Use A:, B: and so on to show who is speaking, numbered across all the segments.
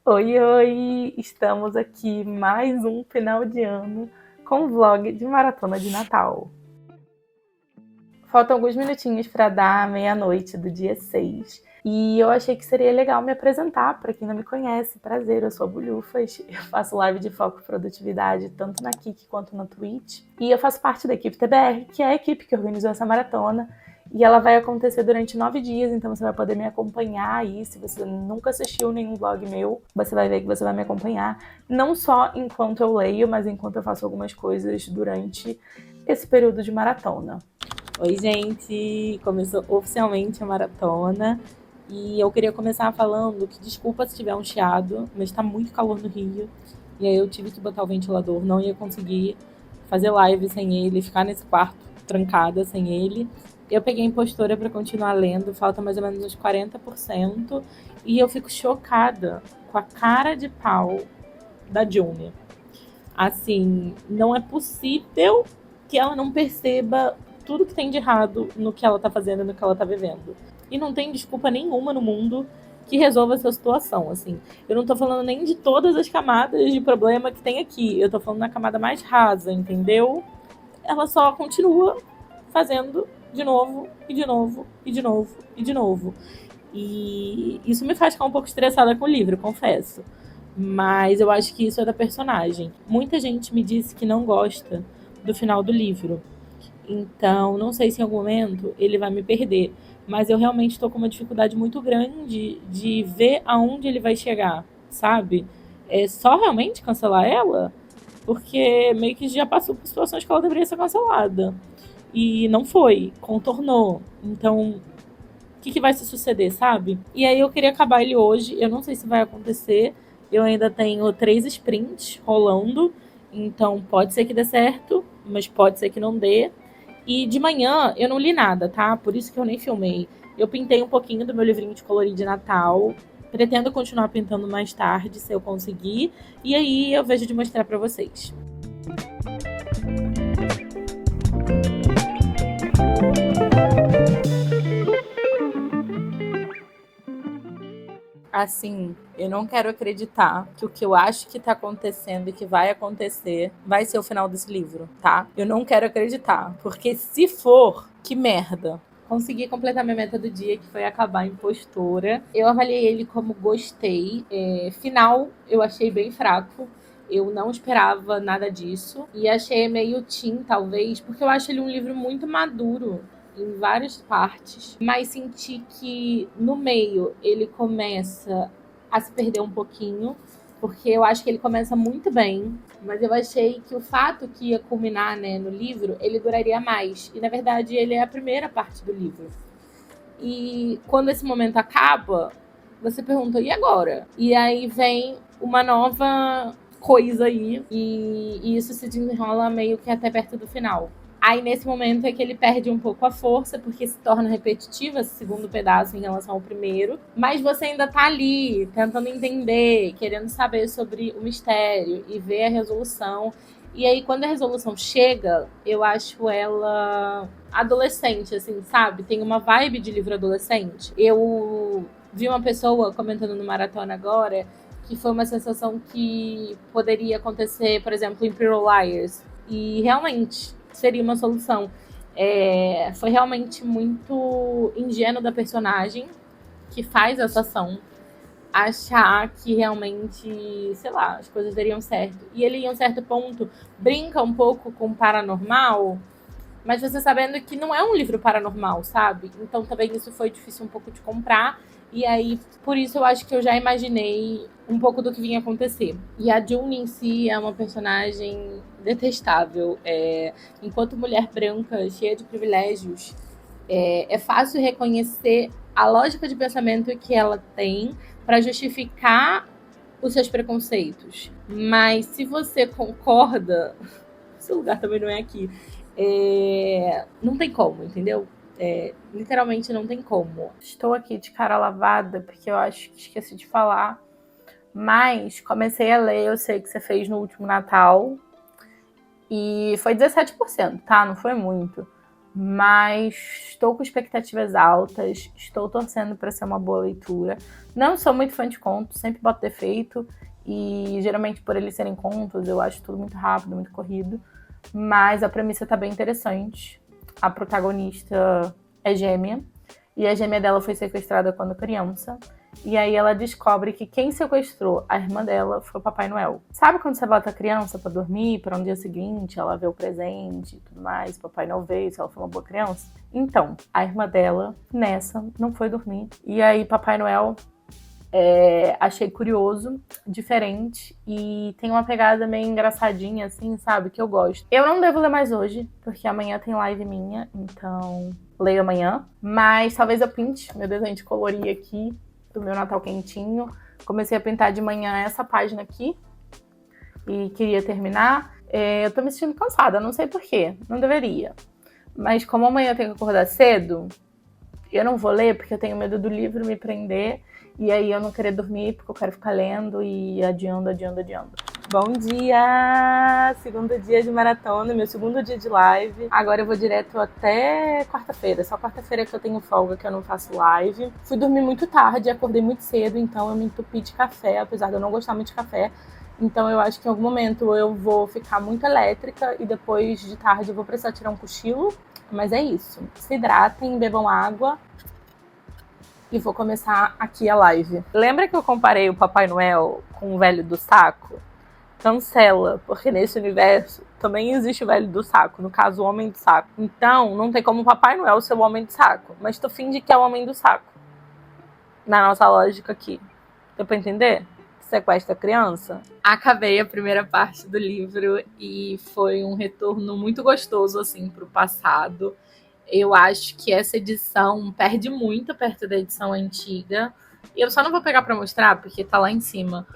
A: Oi, oi! Estamos aqui mais um final de ano com vlog de maratona de Natal. Faltam alguns minutinhos para dar meia-noite do dia 6 e eu achei que seria legal me apresentar para quem não me conhece. Prazer, eu sou a Bulhufas, eu faço live de foco e produtividade tanto na Kik quanto na Twitch e eu faço parte da equipe TBR, que é a equipe que organizou essa maratona. E ela vai acontecer durante 9 dias, então você vai poder me acompanhar aí. Se você nunca assistiu nenhum vlog meu, você vai ver que você vai me acompanhar. Não só enquanto eu leio, mas enquanto eu faço algumas coisas durante esse período de maratona. Oi, gente! Começou oficialmente a maratona. E eu queria começar falando que desculpa se tiver um chiado, mas tá muito calor no Rio. E aí eu tive que botar o ventilador, não ia conseguir fazer live sem ele, ficar nesse quarto trancada sem ele. Eu peguei impostora para continuar lendo, falta mais ou menos uns 40%, e eu fico chocada com a cara de pau da June. Assim, não é possível que ela não perceba tudo que tem de errado no que ela tá fazendo e no que ela tá vivendo. E não tem desculpa nenhuma no mundo que resolva essa situação, assim. Eu não tô falando nem de todas as camadas de problema que tem aqui. Eu tô falando na camada mais rasa, entendeu? Ela só continua fazendo de novo, e de novo, e de novo, e de novo. E isso me faz ficar um pouco estressada com o livro, confesso. Mas eu acho que isso é da personagem. Muita gente me disse que não gosta do final do livro. Então, não sei se em algum momento ele vai me perder. Mas eu realmente estou com uma dificuldade muito grande de ver aonde ele vai chegar, sabe? É só realmente cancelar ela? Porque meio que já passou por situações que ela deveria ser cancelada. E não foi, contornou. Então, o que vai se suceder, sabe? E aí eu queria acabar ele hoje. Eu não sei se vai acontecer. Eu ainda tenho 3 sprints rolando. Então pode ser que dê certo, mas pode ser que não dê. E de manhã eu não li nada, tá? Por isso que eu nem filmei. Eu pintei um pouquinho do meu livrinho de colorir de Natal. Pretendo continuar pintando mais tarde, se eu conseguir. E aí eu vejo de mostrar pra vocês. Assim, eu não quero acreditar que o que eu acho que tá acontecendo e que vai acontecer vai ser o final desse livro, tá? Eu não quero acreditar, porque se for, que merda. Consegui completar minha meta do dia, que foi acabar Impostora. Eu avaliei ele como gostei. Final, eu achei bem fraco. Eu não esperava nada disso. E achei meio teen, talvez, porque eu acho ele um livro muito maduro em várias partes, mas senti que no meio ele começa a se perder um pouquinho, porque eu acho que ele começa muito bem, mas eu achei que o fato que ia culminar, né, no livro, ele duraria mais. E na verdade ele é a primeira parte do livro. E quando esse momento acaba, você pergunta, e agora? E aí vem uma nova coisa aí, e isso se desenrola meio que até perto do final. Aí, nesse momento, é que ele perde um pouco a força, porque se torna repetitiva esse segundo pedaço em relação ao primeiro. Mas você ainda tá ali, tentando entender, querendo saber sobre o mistério e ver a resolução. E aí, quando a resolução chega, eu acho ela adolescente, assim, sabe? Tem uma vibe de livro adolescente. Eu vi uma pessoa comentando no Maratona agora que foi uma sensação que poderia acontecer, por exemplo, em Pretty Liars. E realmente seria uma solução. Foi realmente muito ingênuo da personagem que faz essa ação achar que realmente, sei lá, as coisas dariam certo. E ele, em um certo ponto, brinca um pouco com o paranormal, mas você sabendo que não é um livro paranormal, sabe? Então também isso foi difícil um pouco de comprar. E aí, por isso eu acho que eu já imaginei um pouco do que vinha acontecer. E a June em si é uma personagem detestável. Enquanto mulher branca, cheia de privilégios, é fácil reconhecer a lógica de pensamento que ela tem para justificar os seus preconceitos. Mas se você concorda, seu lugar também não é aqui. Não tem como, entendeu? Literalmente não tem como. Estou aqui de cara lavada porque eu acho que esqueci de falar. Mas comecei a ler, eu sei que você fez no último Natal. E foi 17%, tá? Não foi muito. mas estou com expectativas altas, estou torcendo para ser uma boa leitura. Não sou muito fã de contos, sempre boto defeito, e geralmente por eles serem contos, eu acho tudo muito rápido, muito corrido, mas a premissa tá bem interessante. A protagonista é gêmea, e a gêmea dela foi sequestrada quando criança, e aí ela descobre que quem sequestrou a irmã dela foi o Papai Noel. Sabe quando você bota a criança pra dormir, para no dia seguinte ela vê o presente e tudo mais, o Papai Noel veio, se ela foi uma boa criança? Então, a irmã dela, nessa, não foi dormir. E aí Papai Noel achei curioso, diferente, e tem uma pegada meio engraçadinha, assim, sabe? Que eu gosto. Eu não devo ler mais hoje, porque amanhã tem live minha, então leio amanhã. Mas talvez eu pinte meu desenho de colorir aqui, do meu Natal quentinho. Comecei a pintar de manhã essa página aqui, e queria terminar. Eu tô me sentindo cansada, não sei porquê, não deveria. Mas como amanhã eu tenho que acordar cedo, eu não vou ler, porque eu tenho medo do livro me prender, e aí eu não querer dormir, porque eu quero ficar lendo e adiando. Bom dia! Segundo dia de maratona, meu segundo dia de live. Agora eu vou direto até quarta-feira. Só quarta-feira que eu tenho folga, que eu não faço live. Fui dormir muito tarde, acordei muito cedo, então eu me entupi de café, apesar de eu não gostar muito de café. Então eu acho que em algum momento eu vou ficar muito elétrica e depois de tarde eu vou precisar tirar um cochilo. Mas é isso. Se hidratem, bebam água. E vou começar aqui a live. Lembra que eu comparei o Papai Noel com o velho do saco? Cancela, porque nesse universo também existe o velho do saco, no caso o homem do saco. Então não tem como o Papai Noel ser o homem do saco, mas tu finge que é o homem do saco. Na nossa lógica aqui. Deu pra entender? Sequestra a criança. Acabei a primeira parte do livro e foi um retorno muito gostoso, assim, pro passado. Eu acho que essa edição perde muito perto da edição antiga. Eu só não vou pegar pra mostrar, porque tá lá em cima.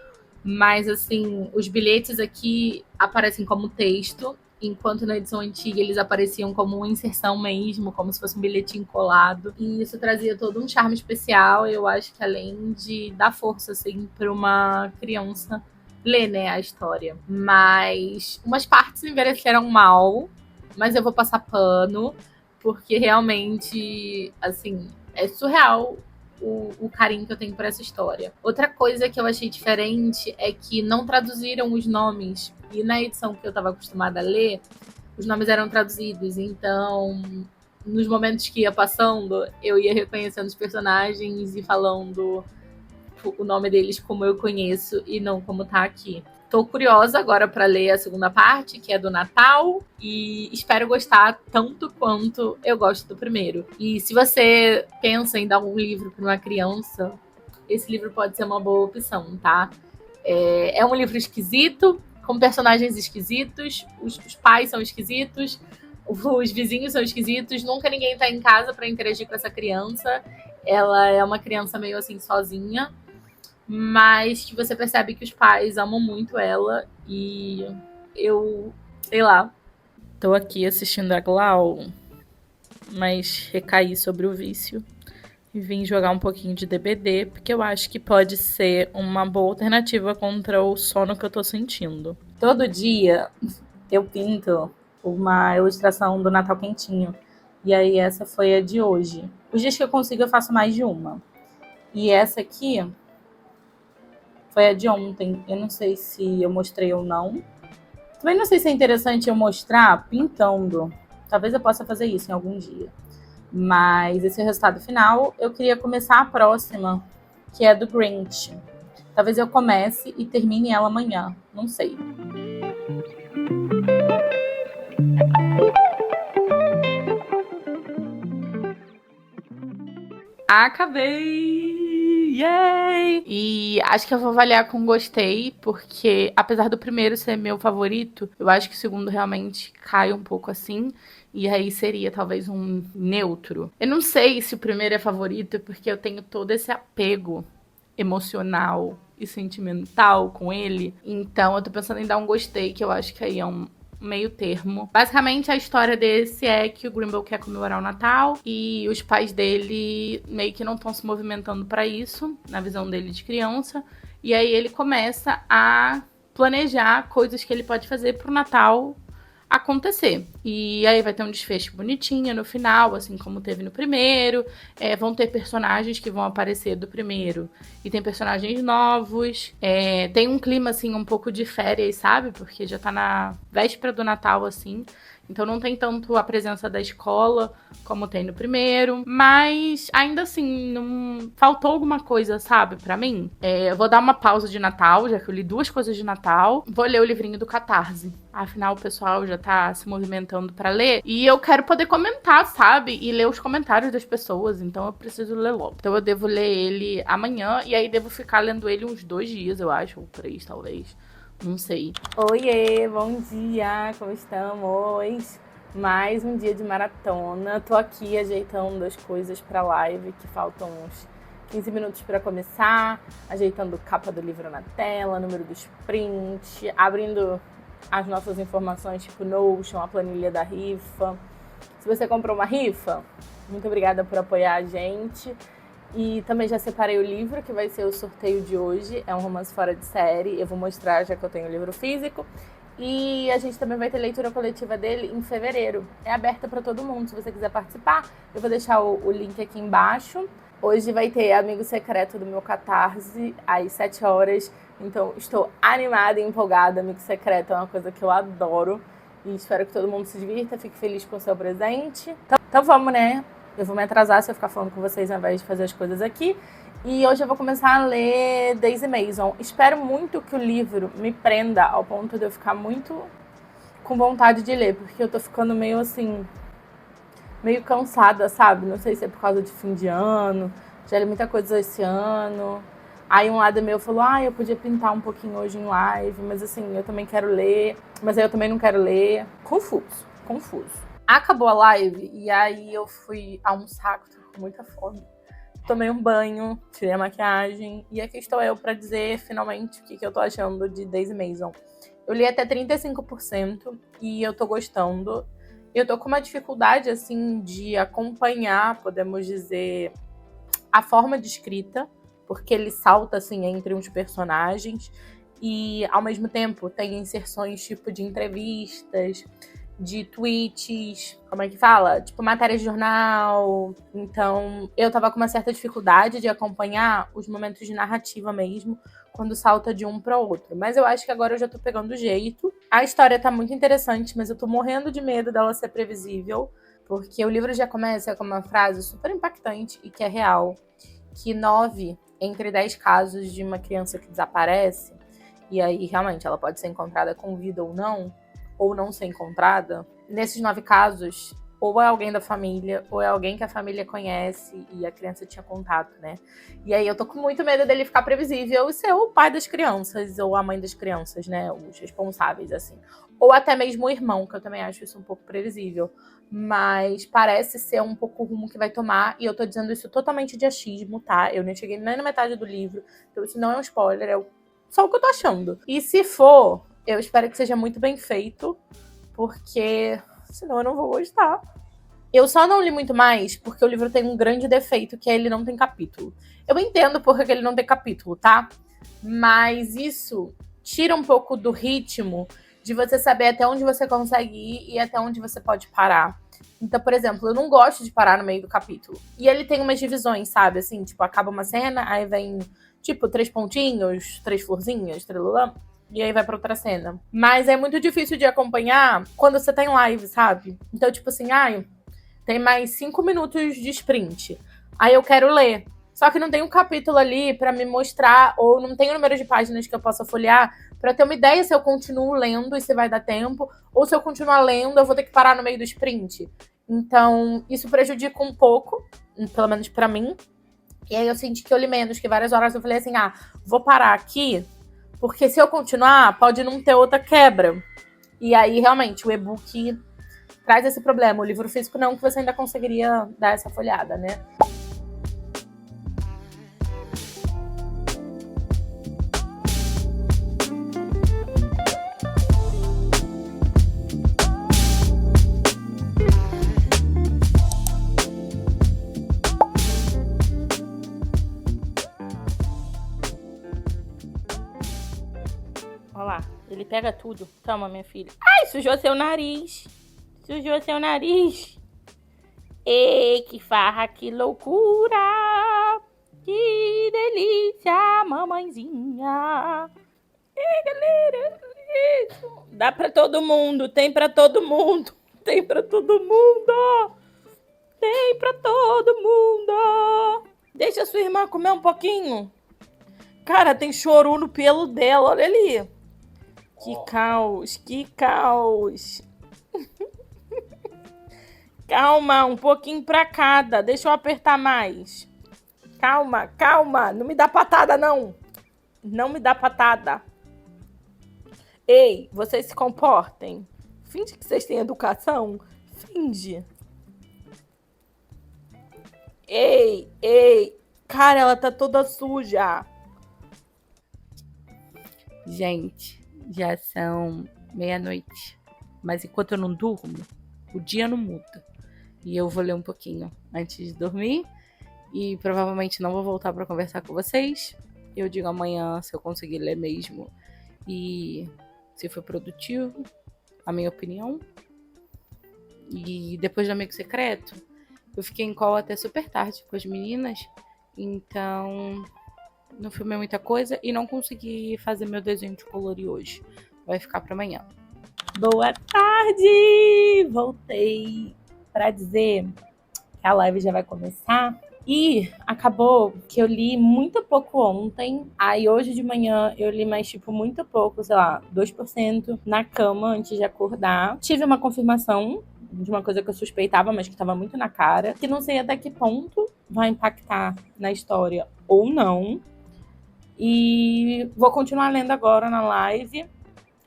A: Mas, assim, os bilhetes aqui aparecem como texto, enquanto na edição antiga eles apareciam como uma inserção mesmo, como se fosse um bilhetinho colado. E isso trazia todo um charme especial. Eu acho que além de dar força, assim, pra uma criança ler, né, a história. Mas umas partes envelheceram mal, mas eu vou passar pano, porque realmente, assim, é surreal o carinho que eu tenho por essa história. Outra coisa que eu achei diferente é que não traduziram os nomes. E na edição que eu estava acostumada a ler, os nomes eram traduzidos. Então, nos momentos que ia passando, eu ia reconhecendo os personagens e falando o nome deles como eu conheço e não como tá aqui. Tô curiosa agora para ler a segunda parte, que é do Natal, e espero gostar tanto quanto eu gosto do primeiro. E se você pensa em dar um livro para uma criança, esse livro pode ser uma boa opção, tá? É um livro esquisito, com personagens esquisitos, os pais são esquisitos, os vizinhos são esquisitos, nunca ninguém tá em casa para interagir com essa criança. Ela é uma criança meio assim sozinha, mas que você percebe que os pais amam muito ela e eu, sei lá. Tô aqui assistindo a Glau, mas recaí sobre o vício e vim jogar um pouquinho de DBD, porque eu acho que pode ser uma boa alternativa contra o sono que eu tô sentindo. Todo dia eu pinto uma ilustração do Natal quentinho, e aí essa foi a de hoje. Os dias que eu consigo eu faço mais de uma. E essa aqui foi a de ontem. Eu não sei se eu mostrei ou não. Também não sei se é interessante eu mostrar pintando. Talvez eu possa fazer isso em algum dia. Mas esse é o resultado final. Eu queria começar a próxima, que é do Grinch. Talvez eu comece e termine ela amanhã. Não sei. Acabei! Yay! E acho que eu vou avaliar com gostei, porque apesar do primeiro ser meu favorito, eu acho que o segundo realmente cai um pouco assim. E aí seria talvez um neutro. Eu não sei se o primeiro é favorito, porque eu tenho todo esse apego emocional e sentimental com ele. Então eu tô pensando em dar um gostei, que eu acho que aí é um meio termo. Basicamente, a história desse é que o Grimble quer comemorar o Natal e os pais dele meio que não estão se movimentando para isso, na visão dele de criança. E aí ele começa a planejar coisas que ele pode fazer pro Natal acontecer. E aí vai ter um desfecho bonitinho no final, assim como teve no primeiro. Vão ter personagens que vão aparecer do primeiro e tem personagens novos. Tem um clima, assim, um pouco de férias, sabe? Porque já tá na véspera do Natal, assim. Então não tem tanto a presença da escola como tem no primeiro. Mas ainda assim, não faltou alguma coisa, sabe, pra mim. Eu vou dar uma pausa de Natal, já que eu li 2 coisas de Natal. Vou ler o livrinho do Catarse. Afinal, o pessoal já tá se movimentando pra ler. E eu quero poder comentar, sabe? E ler os comentários das pessoas. Então eu preciso ler logo. Então eu devo ler ele amanhã. E aí devo ficar lendo ele uns 2 dias, eu acho. Ou 3, talvez. Não sei. Oiê, bom dia, como estamos? Mais um dia de maratona. Tô aqui ajeitando as coisas pra live, que faltam uns 15 minutos pra começar. Ajeitando capa do livro na tela, número dos prints, abrindo as nossas informações, tipo Notion, a planilha da rifa. Se você comprou uma rifa, muito obrigada por apoiar a gente. E também já separei o livro, que vai ser o sorteio de hoje. É um romance fora de série. Eu vou mostrar, já que eu tenho o livro físico. E a gente também vai ter leitura coletiva dele em fevereiro. É aberta para todo mundo, se você quiser participar. Eu vou deixar o link aqui embaixo. Hoje vai ter Amigo Secreto do meu Catarse, às 7 horas. Então, estou animada e empolgada. Amigo Secreto é uma coisa que eu adoro. E espero que todo mundo se divirta, fique feliz com o seu presente. Então vamos, né? Eu vou me atrasar se eu ficar falando com vocês ao invés de fazer as coisas aqui. E hoje eu vou começar a ler Daisy Mason. Espero muito que o livro me prenda ao ponto de eu ficar muito com vontade de ler, porque eu tô ficando meio assim, meio cansada, sabe? Não sei se é por causa de fim de ano, já li muita coisa esse ano. Aí um lado meu falou, eu podia pintar um pouquinho hoje em live, mas assim, eu também quero ler, mas aí eu também não quero ler. Confuso. Acabou a live e aí eu fui almoçar, que eu tô com muita fome. Tomei um banho, tirei a maquiagem e aqui estou eu pra dizer finalmente o que eu tô achando de Daisy Mason. Eu li até 35% e eu tô gostando. Eu tô com uma dificuldade, assim, de acompanhar, podemos dizer, a forma de escrita, porque ele salta, assim, entre uns personagens e, ao mesmo tempo, tem inserções, tipo, de entrevistas, de tweets, como é que fala? Tipo, matéria de jornal. Então, eu tava com uma certa dificuldade de acompanhar os momentos de narrativa mesmo, quando salta de um para outro. Mas eu acho que agora eu já tô pegando o jeito. A história tá muito interessante, mas eu tô morrendo de medo dela ser previsível, porque o livro já começa com uma frase super impactante e que é real, que 9 entre 10 casos de uma criança que desaparece, e aí realmente ela pode ser encontrada com vida ou não ser encontrada, nesses 9 casos, ou é alguém da família, ou é alguém que a família conhece e a criança tinha contato, né? E aí eu tô com muito medo dele ficar previsível e ser o pai das crianças, ou a mãe das crianças, né? Os responsáveis, assim. Ou até mesmo o irmão, que eu também acho isso um pouco previsível. Mas parece ser um pouco o rumo que vai tomar, e eu tô dizendo isso totalmente de achismo, tá? Eu nem cheguei nem na metade do livro, então isso não é um spoiler, só o que eu tô achando. E se for, eu espero que seja muito bem feito, porque senão eu não vou gostar. Eu só não li muito mais porque o livro tem um grande defeito, que é ele não tem capítulo. Eu entendo porque ele não tem capítulo, tá? Mas isso tira um pouco do ritmo de você saber até onde você consegue ir e até onde você pode parar. Então, por exemplo, eu não gosto de parar no meio do capítulo. E ele tem umas divisões, sabe? Assim, tipo, acaba uma cena, aí vem, tipo, 3 pontinhos, 3 florzinhas, trelulã, e aí vai pra outra cena. Mas é muito difícil de acompanhar quando você tá em live, sabe? Então, tipo assim, tem mais 5 minutos de sprint. Aí eu quero ler. Só que não tem um capítulo ali pra me mostrar, ou não tem o número de páginas que eu possa folhear pra ter uma ideia se eu continuo lendo e se vai dar tempo, ou se eu continuar lendo, eu vou ter que parar no meio do sprint. Então, isso prejudica um pouco, pelo menos pra mim. E aí eu senti que eu li menos, que várias horas eu falei assim, vou parar aqui, porque se eu continuar, pode não ter outra quebra. E aí, realmente, o e-book traz esse problema. O livro físico não, que você ainda conseguiria dar essa folhada, né? Olha lá, ele pega tudo. Toma, minha filha. Ai, sujou seu nariz. Sujou seu nariz. Ei, que farra, que loucura. Que delícia, mamãezinha. Ei, galera, isso. Dá pra todo mundo, tem pra todo mundo. Tem pra todo mundo. Tem pra todo mundo. Deixa sua irmã comer um pouquinho. Cara, tem choru no pelo dela, olha ali. Que caos, que caos. Calma, um pouquinho pra cada. Deixa eu apertar mais. Calma, calma. Não me dá patada, não. Não me dá patada. Ei, vocês se comportem. Finge que vocês têm educação. Finge. Ei, ei. Cara, ela tá toda suja. Gente, já são meia-noite. Mas enquanto eu não durmo, o dia não muda. E eu vou ler um pouquinho antes de dormir. E provavelmente não vou voltar para conversar com vocês. Eu digo amanhã se eu conseguir ler mesmo. E se foi produtivo, a minha opinião. E depois do Amigo Secreto, eu fiquei em call até super tarde com as meninas. Então, não filmei muita coisa e não consegui fazer meu desenho de colorir hoje. Vai ficar para amanhã. Boa tarde! Voltei para dizer que a live já vai começar. E acabou que eu li muito pouco ontem. Aí hoje de manhã eu li mais, tipo, muito pouco, sei lá, 2% na cama antes de acordar. Tive uma confirmação de uma coisa que eu suspeitava, mas que estava muito na cara. Que não sei até que ponto vai impactar na história ou não. E vou continuar lendo agora na live.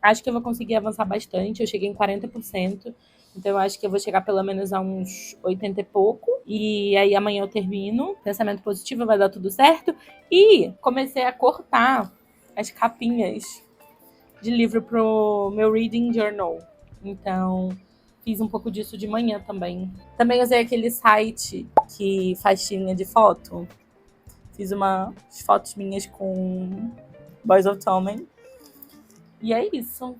A: Acho que eu vou conseguir avançar bastante. Eu cheguei em 40%. Então eu acho que eu vou chegar pelo menos a uns 80 e pouco. E aí amanhã eu termino. Pensamento positivo, vai dar tudo certo. E comecei a cortar as capinhas de livro pro meu reading journal. Então fiz um pouco disso de manhã também. Também usei aquele site que faz tirinha de foto. Fiz umas fotos minhas com Boys of Tommen. E é isso.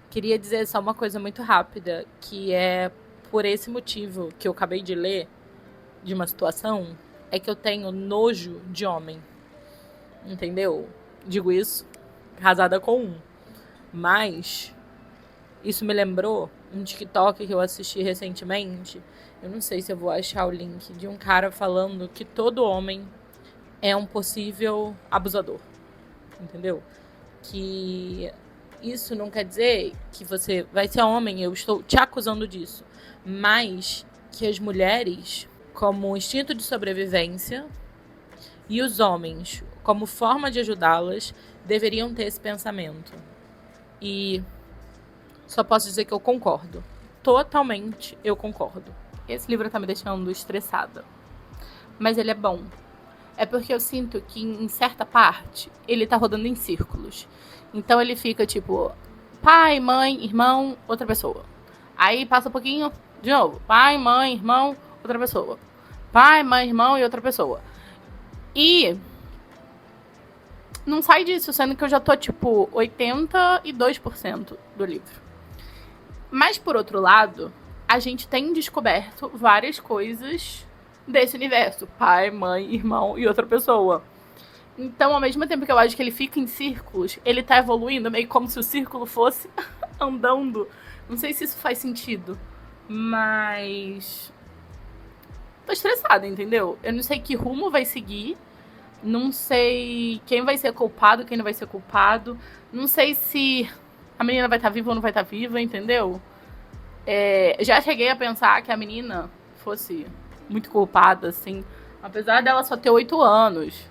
A: Queria dizer só uma coisa muito rápida, que é por esse motivo que eu acabei de ler de uma situação, é que eu tenho nojo de homem. Entendeu? Digo isso casada com um. Mas isso me lembrou um TikTok que eu assisti recentemente. Eu não sei se eu vou achar o link de um cara falando que todo homem é um possível abusador. Entendeu? Que isso não quer dizer que você vai ser homem, eu estou te acusando disso. Mas que as mulheres, como instinto de sobrevivência, e os homens, como forma de ajudá-las, deveriam ter esse pensamento. E só posso dizer que eu concordo. Totalmente eu concordo. Esse livro tá me deixando estressada. Mas ele é bom. É porque eu sinto que, em certa parte, ele tá rodando em círculos. Então ele fica tipo, pai, mãe, irmão, outra pessoa. Aí passa um pouquinho, de novo, pai, mãe, irmão, outra pessoa. Pai, mãe, irmão e outra pessoa. E não sai disso, sendo que eu já tô tipo 82% do livro. Mas por outro lado, a gente tem descoberto várias coisas desse universo. Pai, mãe, irmão e outra pessoa. Então, ao mesmo tempo que eu acho que ele fica em círculos, ele tá evoluindo meio como se o círculo fosse andando. Não sei se isso faz sentido, mas tô estressada, entendeu? Eu não sei que rumo vai seguir, não sei quem vai ser culpado, quem não vai ser culpado, não sei se a menina vai estar viva ou não vai estar viva, entendeu? Já cheguei a pensar que a menina fosse muito culpada, assim, apesar dela só ter 8 anos.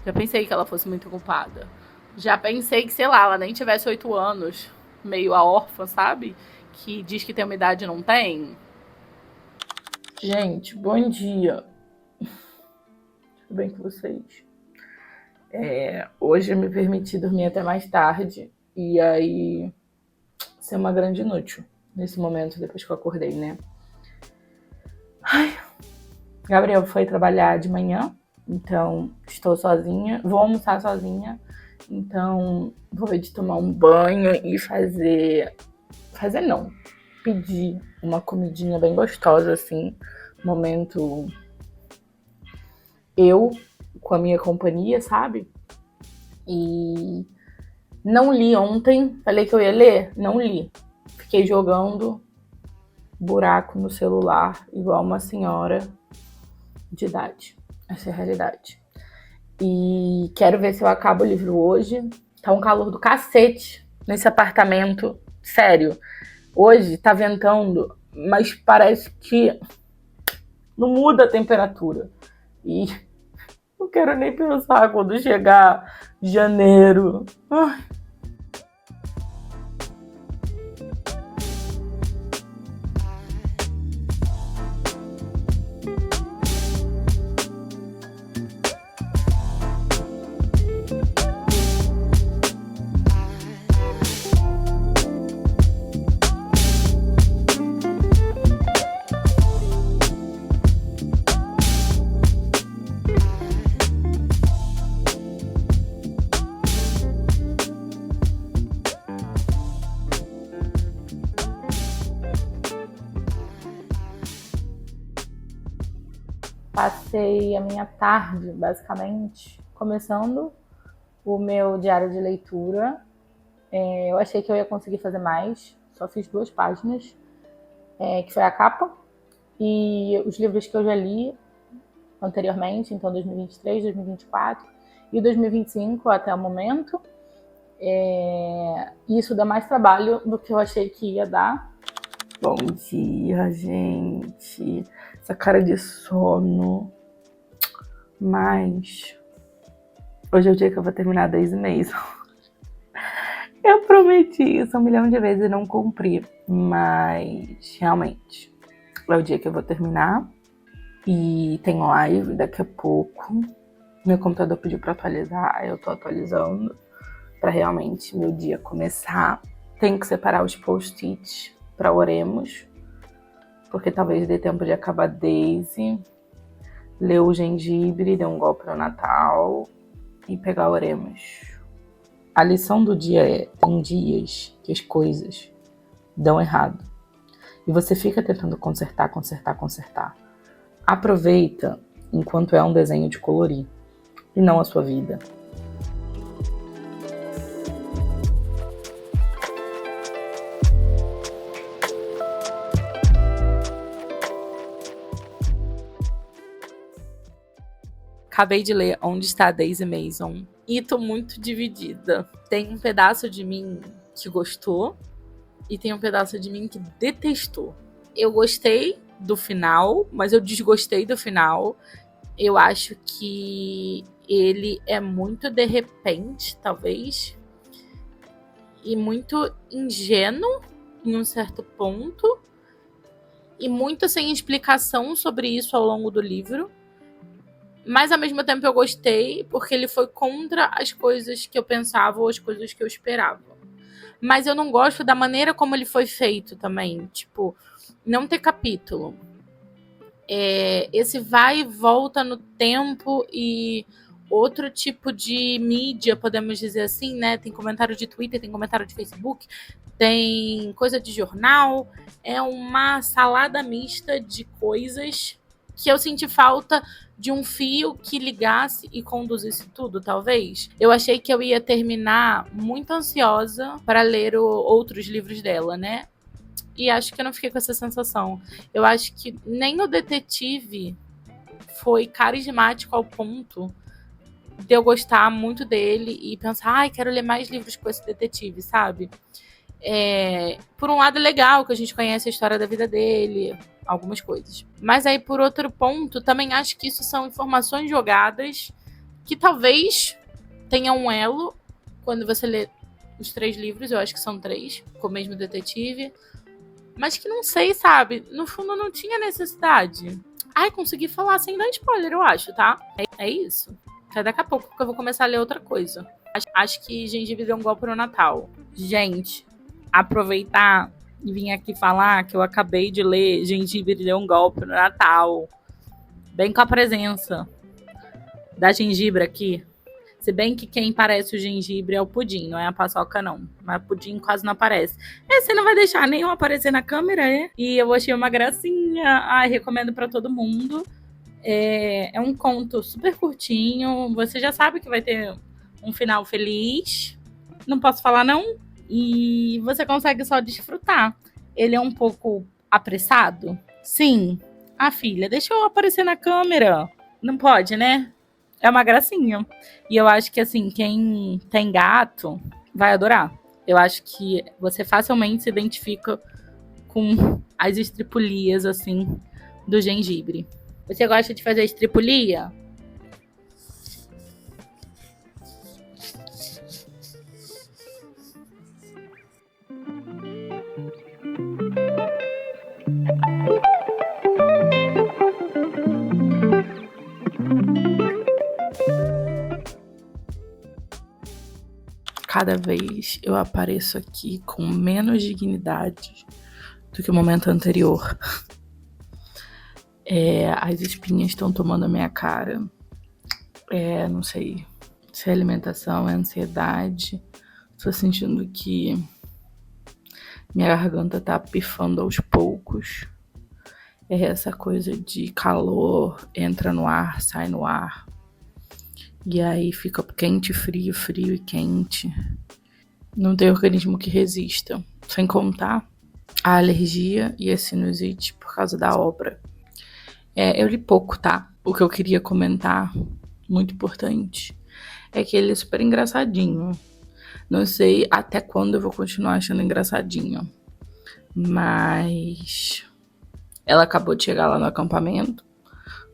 A: Já pensei que ela fosse muito culpada. Já pensei que, sei lá, ela nem tivesse 8 anos. Meio a órfã, sabe? Que diz que tem uma idade e não tem. Gente, bom dia. Tudo bem com vocês? Hoje eu me permiti dormir até mais tarde. E aí, ser uma grande inútil nesse momento, depois que eu acordei, né? Ai, Gabriel foi trabalhar de manhã, então estou sozinha. Vou almoçar sozinha, então vou ver de tomar um banho e fazer não, pedir uma comidinha bem gostosa, assim, momento eu com a minha companhia, sabe? E não li ontem, falei que eu ia ler, não li. Fiquei jogando buraco no celular, igual uma senhora de idade. Essa é a realidade. E quero ver se eu acabo o livro hoje. Tá um calor do cacete nesse apartamento. Sério. Hoje tá ventando, mas parece que não muda a temperatura. E não quero nem pensar quando chegar janeiro. Ai. Passei a minha tarde, basicamente, começando o meu diário de leitura. Eu achei que eu ia conseguir fazer mais, só fiz 2 páginas, que foi a capa, e os livros que eu já li anteriormente, então 2023, 2024 e 2025 até o momento. Isso dá mais trabalho do que eu achei que ia dar. Bom dia, gente. Essa cara de sono. Mas hoje é o dia que eu vou terminar 10 meses. Eu prometi isso 1 milhão de vezes e não cumpri. Mas realmente é o dia que eu vou terminar. E tem live daqui a pouco. Meu computador pediu pra atualizar, eu tô atualizando pra realmente meu dia começar. Tenho que separar os post-its pra Oremos, porque talvez dê tempo de acabar Daisy, ler o Gengibre, dar um golpe no Natal e pegar Oremos. A lição do dia é: tem dias que as coisas dão errado e você fica tentando consertar. Aproveita enquanto é um desenho de colorir e não a sua vida. Acabei de ler Onde Está a Daisy Mason e tô muito dividida. Tem um pedaço de mim que gostou e tem um pedaço de mim que detestou. Eu gostei do final, mas eu desgostei do final. Eu acho que ele é muito de repente, talvez, e muito ingênuo em um certo ponto, e muito sem explicação sobre isso ao longo do livro. Mas ao mesmo tempo eu gostei, porque ele foi contra as coisas que eu pensava ou as coisas que eu esperava. Mas eu não gosto da maneira como ele foi feito também. Tipo, não ter capítulo. Esse vai e volta no tempo e outro tipo de mídia, podemos dizer assim, né? Tem comentário de Twitter, tem comentário de Facebook, tem coisa de jornal. É uma salada mista de coisas que eu senti falta de um fio que ligasse e conduzisse tudo, talvez. Eu achei que eu ia terminar muito ansiosa para ler outros livros dela, né? E acho que eu não fiquei com essa sensação. Eu acho que nem o detetive foi carismático ao ponto de eu gostar muito dele e pensar, ai, quero ler mais livros com esse detetive, sabe? Por um lado é legal que a gente conhece a história da vida dele, algumas coisas. Mas aí, por outro ponto, também acho que isso são informações jogadas que talvez tenham um elo quando você lê os 3 livros, eu acho que são 3, com o mesmo detetive. Mas que não sei, sabe? No fundo não tinha necessidade. Ai, consegui falar sem dar spoiler, eu acho, tá? É isso. Até daqui a pouco que eu vou começar a ler outra coisa. Acho que Gengibre deu um golpe no Natal. Gente, aproveitar e vim aqui falar que eu acabei de ler Gengibre Deu um Golpe no Natal. Bem com a presença da gengibre aqui. Se bem que quem parece o gengibre é o pudim, não é a paçoca, não. Mas o pudim quase não aparece. Você não vai deixar nenhum aparecer na câmera, é? E eu achei uma gracinha. Ai, recomendo pra todo mundo. É um conto super curtinho. Você já sabe que vai ter um final feliz. Não posso falar, não. E você consegue só desfrutar. Ele é um pouco apressado? Sim. Ah, filha, deixa eu aparecer na câmera. Não pode, né? É uma gracinha. E eu acho que, assim, quem tem gato vai adorar. Eu acho que você facilmente se identifica com as estripulias, assim, do gengibre. Você gosta de fazer estripulia? Cada vez eu apareço aqui com menos dignidade do que o momento anterior. As espinhas estão tomando a minha cara. Não sei se é alimentação, é ansiedade. Tô sentindo que minha garganta tá pifando aos poucos. É essa coisa de calor, entra no ar, sai no ar. E aí fica quente, frio, frio e quente. Não tem organismo que resista. Sem contar a alergia e a sinusite por causa da obra. Eu li pouco, tá? O que eu queria comentar, muito importante, é que ele é super engraçadinho. Não sei até quando eu vou continuar achando engraçadinho. Mas ela acabou de chegar lá no acampamento.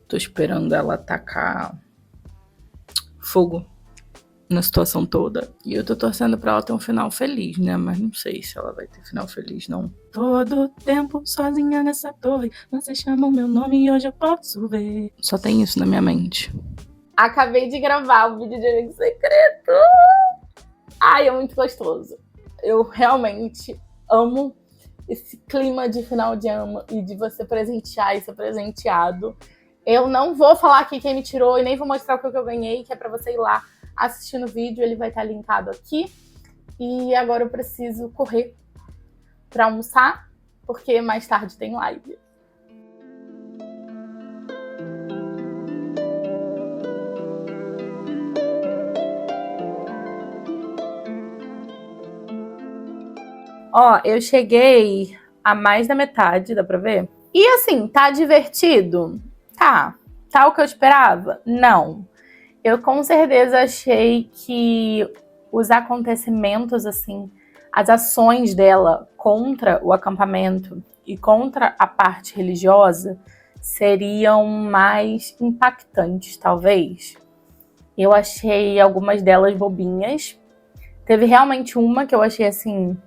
A: Tô esperando ela tacar fogo na situação toda. E eu tô torcendo pra ela ter um final feliz, né? Mas não sei se ela vai ter final feliz, não. Todo tempo sozinha nessa torre, você chama o meu nome e hoje eu posso ver. Só tem isso na minha mente. Acabei de gravar o vídeo de amigo secreto. Ai, é muito gostoso. Eu realmente amo esse clima de final de ano e de você presentear e ser presenteado. Eu não vou falar aqui quem me tirou e nem vou mostrar o que eu ganhei, que é pra você ir lá assistir no vídeo, ele vai estar linkado aqui. E agora eu preciso correr pra almoçar, porque mais tarde tem live. Ó, eu cheguei a mais da metade, dá pra ver? E assim, tá divertido? Tá. Tá o que eu esperava? Não. Eu com certeza achei que os acontecimentos, assim, as ações dela contra o acampamento e contra a parte religiosa seriam mais impactantes, talvez. Eu achei algumas delas bobinhas. Teve realmente uma que eu achei, assim,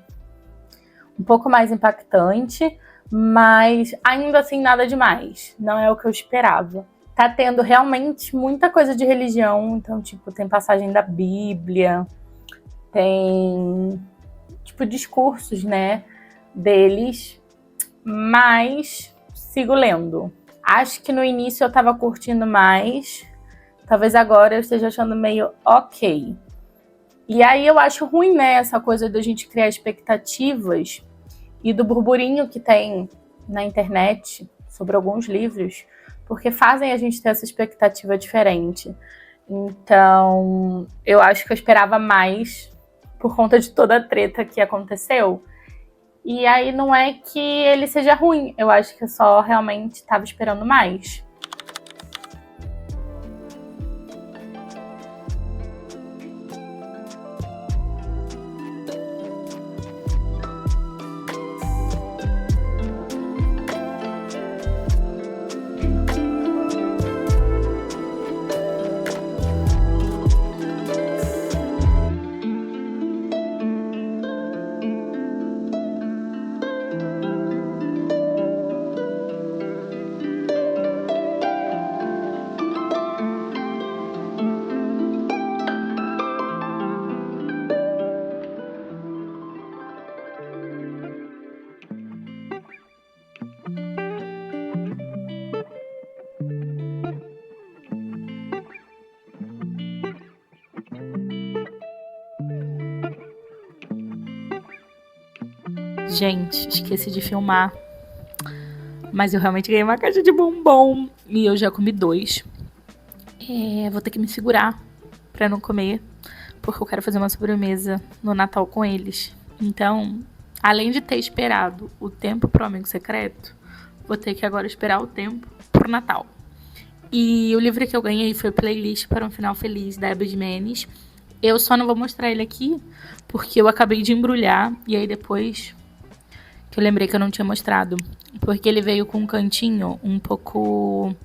A: um pouco mais impactante, mas ainda assim nada demais. Não é o que eu esperava. Tá tendo realmente muita coisa de religião, então, tipo, tem passagem da Bíblia, tem, tipo, discursos, né, deles, mas sigo lendo. Acho que no início eu tava curtindo mais, talvez agora eu esteja achando meio ok. E aí eu acho ruim, né, essa coisa da gente criar expectativas e do burburinho que tem na internet sobre alguns livros, porque fazem a gente ter essa expectativa diferente. Então, eu acho que eu esperava mais por conta de toda a treta que aconteceu. E aí não é que ele seja ruim, eu acho que eu só realmente estava esperando mais. Gente, esqueci de filmar. Mas eu realmente ganhei uma caixa de bombom. E eu já comi 2. Vou ter que me segurar pra não comer. Porque eu quero fazer uma sobremesa no Natal com eles. Então, além de ter esperado o tempo pro Amigo Secreto, vou ter que agora esperar o tempo pro Natal. E o livro que eu ganhei foi Playlist para um Final Feliz, da Abby Jimenez. Eu só não vou mostrar ele aqui, porque eu acabei de embrulhar. E aí depois que eu lembrei que eu não tinha mostrado. Porque ele veio com um cantinho um pouco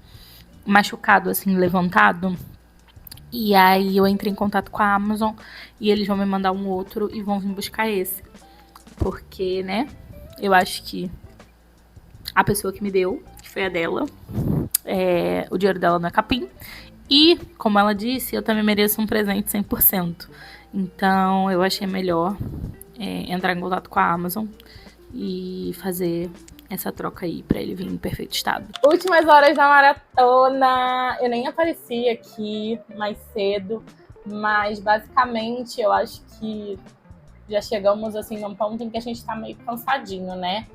A: machucado, assim, levantado. E aí eu entrei em contato com a Amazon e eles vão me mandar um outro e vão vir buscar esse. Porque, né, eu acho que a pessoa que me deu, que foi a dela, o dinheiro dela não é capim. E, como ela disse, eu também mereço um presente 100%. Então, eu achei melhor entrar em contato com a Amazon e fazer essa troca aí pra ele vir em perfeito estado. Últimas horas da maratona. Eu nem apareci aqui mais cedo, mas basicamente eu acho que já chegamos assim num ponto em que a gente tá meio cansadinho, né?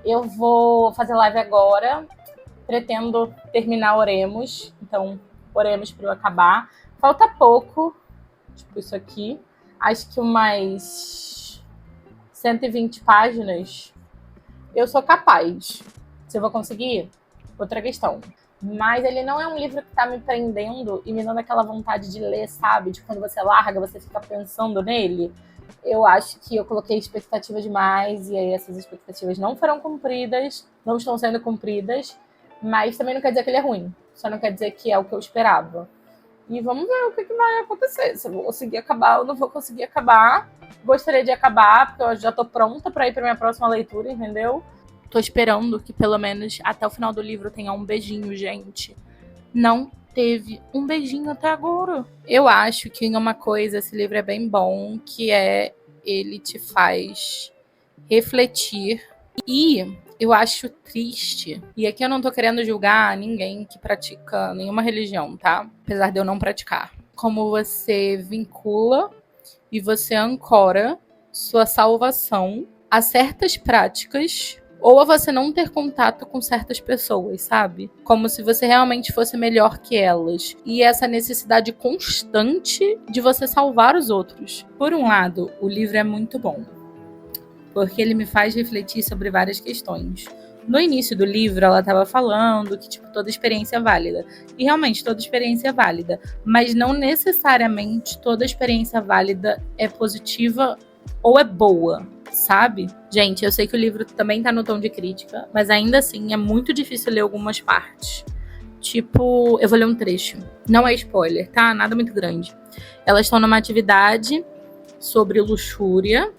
A: Eu vou fazer live agora. Pretendo terminar Oremos. Então, Oremos pra eu acabar. Falta pouco. Tipo isso aqui. Acho que umas 120 páginas. Eu sou capaz. Se eu vou conseguir, outra questão. Mas ele não é um livro que tá me prendendo e me dando aquela vontade de ler, sabe? De quando você larga, você fica pensando nele. Eu acho que eu coloquei expectativa demais e aí essas expectativas não foram cumpridas, não estão sendo cumpridas, mas também não quer dizer que ele é ruim. Só não quer dizer que é o que eu esperava. E vamos ver o que vai acontecer. Se eu vou conseguir acabar ou não vou conseguir acabar. Gostaria de acabar, porque eu já tô pronta pra ir pra minha próxima leitura, entendeu? Tô esperando que pelo menos até o final do livro tenha um beijinho, gente. Não teve um beijinho até agora. Eu acho que em uma coisa esse livro é bem bom, que é ele te faz refletir. E eu acho triste, e aqui eu não tô querendo julgar ninguém que pratica nenhuma religião, tá? Apesar de eu não praticar. Como você vincula e você ancora sua salvação a certas práticas ou a você não ter contato com certas pessoas, sabe? Como se você realmente fosse melhor que elas. E essa necessidade constante de você salvar os outros. Por um lado, o livro é muito bom, porque ele me faz refletir sobre várias questões. No início do livro, ela estava falando que, tipo, toda experiência é válida. E realmente, toda experiência é válida. Mas não necessariamente toda experiência válida é positiva ou é boa, sabe? Gente, eu sei que o livro também tá no tom de crítica, mas ainda assim é muito difícil ler algumas partes. Tipo, eu vou ler um trecho. Não é spoiler, tá? Nada muito grande. Elas estão numa atividade sobre luxúria.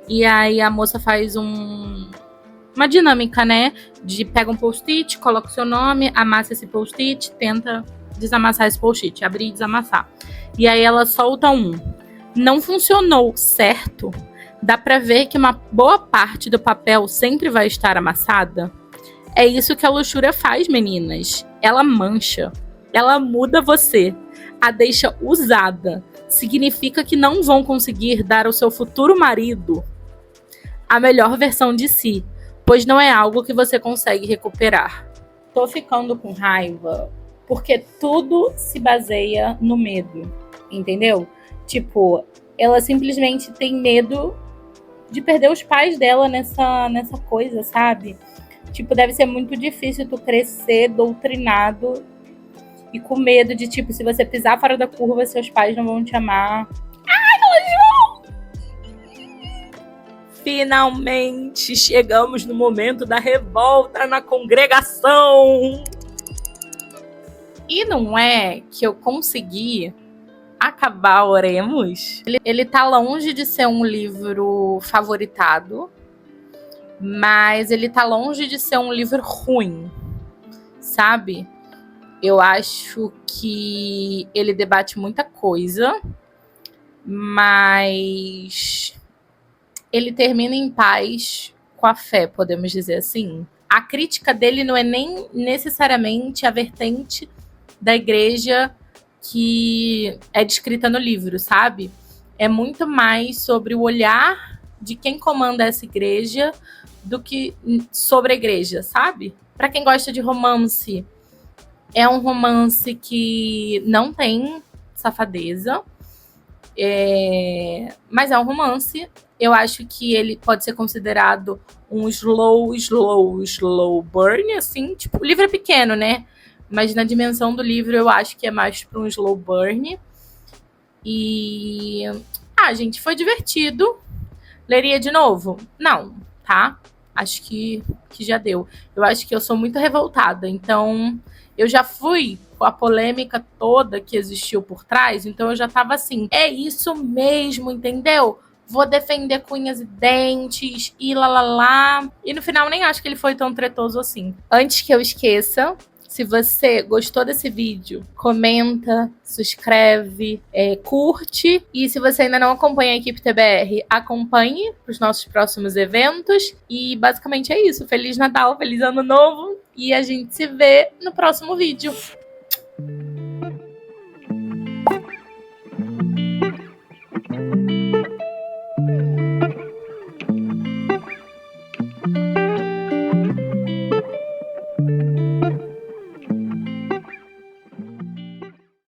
A: E aí a moça faz uma dinâmica, né? De pega um post-it, coloca o seu nome, amassa esse post-it, tenta desamassar esse post-it, abrir e desamassar. E aí ela solta um. Não funcionou certo. Dá pra ver que uma boa parte do papel sempre vai estar amassada. É isso que a luxúria faz, meninas. Ela mancha. Ela muda você. A deixa usada. Significa que não vão conseguir dar ao seu futuro marido a melhor versão de si, pois não é algo que você consegue recuperar. Tô ficando com raiva porque tudo se baseia no medo, entendeu? Tipo, ela simplesmente tem medo de perder os pais dela nessa coisa, sabe? Tipo, deve ser muito difícil tu crescer doutrinado e com medo de, tipo, se você pisar fora da curva, seus pais não vão te amar. Finalmente chegamos no momento da revolta na congregação. E não é que eu consegui acabar Oremos. Ele tá longe de ser um livro favoritado, mas ele tá longe de ser um livro ruim, sabe? Eu acho que ele debate muita coisa, mas ele termina em paz com a fé, podemos dizer assim. A crítica dele não é nem necessariamente a vertente da igreja que é descrita no livro, sabe? É muito mais sobre o olhar de quem comanda essa igreja do que sobre a igreja, sabe? Para quem gosta de romance, é um romance que não tem safadeza, mas é um romance. Eu acho que ele pode ser considerado um slow burn, assim. Tipo, o livro é pequeno, né? Mas na dimensão do livro eu acho que é mais para um slow burn. E... gente, foi divertido. Leria de novo? Não, tá? Acho que já deu. Eu acho que eu sou muito revoltada, então eu já fui com a polêmica toda que existiu por trás, então eu já tava assim, é isso mesmo, entendeu? Vou defender com unhas e dentes e lá. E no final nem acho que ele foi tão tretoso assim. Antes que eu esqueça, se você gostou desse vídeo, comenta, se inscreve, curte. E se você ainda não acompanha a equipe TBR, acompanhe para os nossos próximos eventos. E basicamente é isso. Feliz Natal, feliz Ano Novo. E a gente se vê no próximo vídeo.